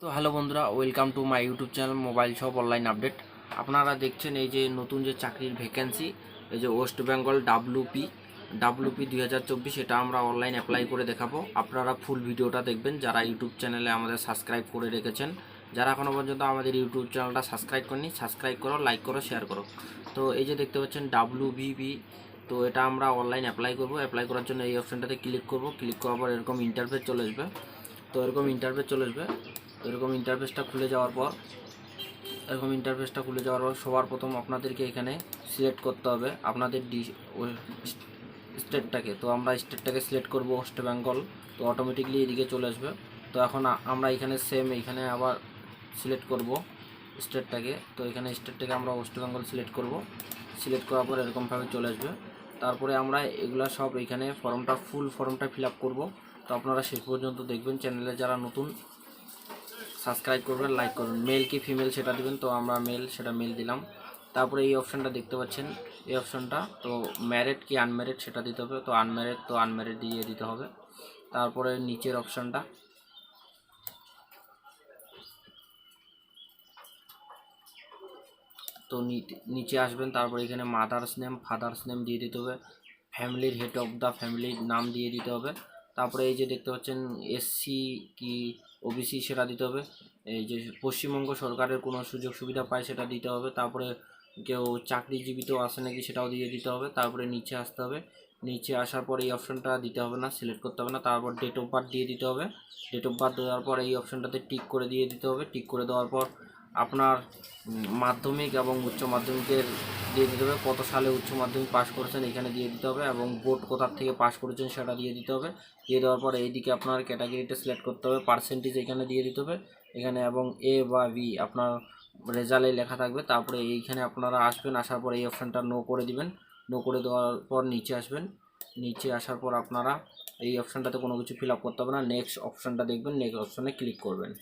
তো হ্যালো বন্ধুরা, welcome to my YouTube channel mobile shop online update. আপনারা দেখছেন এই যে নতুন যে চাকরির ভ্যাকেন্সি, এই যে ওয়েস্ট বেঙ্গল ডাব্লুপি 2024, এটা আমরা অনলাইন অ্যাপ্লাই করে দেখাবো। আপনারা ফুল ভিডিওটা দেখবেন যারা ইউটিউব চ্যানেলে আমাদের সাবস্ক্রাইব করে রেখেছেন। যারা এখনও পর্যন্ত আমাদের ইউটিউব চ্যানেলটা সাবস্ক্রাইব করেনি, সাবস্ক্রাইব করো, লাইক করো, শেয়ার করো। তো এই যে দেখতে পাচ্ছেন ডাব্লুবিপি, তো এটা আমরা অনলাইন অ্যাপ্লাই করব। অ্যাপ্লাই করার জন্য এই অপশানটাতে ক্লিক করব। ক্লিক করার পর এরকম ইন্টারফেস চলে আসবে। তো এরকম ইন্টারফেসটা খুলে যাওয়ার পর সবার প্রথম আপনাদেরকে এখানে সিলেক্ট করতে হবে আপনাদের স্টেটটাকে। তো আমরা স্টেটটাকে সিলেক্ট করব ওয়েস্ট বেঙ্গল। তো অটোমেটিকলি এদিকে চলে আসবে। তো এখন আমরা এখানে আবার সিলেক্ট করব স্টেটটাকে। তো এখানে স্টেটটাকে আমরা ওয়েস্ট বেঙ্গল সিলেক্ট করব। সিলেক্ট করার পর এরকমভাবে চলে আসবে। তারপরে আমরা এগুলা সব এখানে ফুল ফর্মটা ফিল আপ করবো। তো আপনারা শেষ পর্যন্ত দেখবেন। চ্যানেলে যারা নতুন, সাবস্ক্রাইব করবেন, লাইক করবেন। মেল কি ফিমেল সেটা দিবেন। তো আমরা মেল দিলাম। তারপরে এই অপশানটা দেখতে পাচ্ছেন, এই অপশানটা, তো ম্যারিড কি আনম্যারিড সেটা দিতে হবে। তো আনম্যারিড দিয়ে দিতে হবে। তারপরে নিচের অপশানটা, তো নিচে আসবেন। তারপরে এখানে মাদার্স নেম, ফাদার্স নেম দিয়ে দিতে হবে। ফ্যামিলির হেড অফ দ্য ফ্যামিলির নাম দিয়ে দিতে হবে। তারপরে এই যে দেখতে পাচ্ছেন এসসি কি ওবিসি সেটা দিতে হবে। এই যে পশ্চিমবঙ্গ সরকারের কোনো সুযোগ সুবিধা পায় সেটা দিতে হবে। তারপরে কেউ চাকরিজীবিত আছে নাকি সেটাও দিয়ে দিতে হবে। তারপরে নিচে আসতে হবে। নিচে আসার পর এই অপশানটা দিতে হবে না, সিলেক্ট করতে হবে না। তারপর ডেট অফ বার্থ দিয়ে দিতে হবে। ডেট অফ বার্থ দেওয়ার পর এই অপশানটাতে টিক করে দিয়ে দিতে হবে। টিক করে দেওয়ার পর আপনার মাধ্যমিক এবং উচ্চ মাধ্যমিকের দিয়ে দিতে হবে। কত সালে উচ্চ মাধ্যমিক পাস করেছেন এখানে দিয়ে দিতে হবে, এবং বোর্ড কোথার থেকে পাস করেছেন সেটা দিয়ে দিতে হবে। দিয়ে দেওয়ার পর এইদিকে আপনার ক্যাটাগরিটা সিলেক্ট করতে হবে। পার্সেন্টেজ এখানে দিয়ে দিতে হবে এখানে, এবং এ বা বি আপনার রেজাল্টে লেখা থাকবে। তারপরে এইখানে আপনারা আসবেন। আসার পর এই অপশানটা নো করে দিবেন। নো করে দেওয়ার পর নিচে আসবেন। নিচে আসার পর আপনারা এই অপশানটাতে কোনো কিছু ফিল আপ করতে হবে না। নেক্সট অপশানটা দেখবেন, নেক্সট অপশানে ক্লিক করবেন।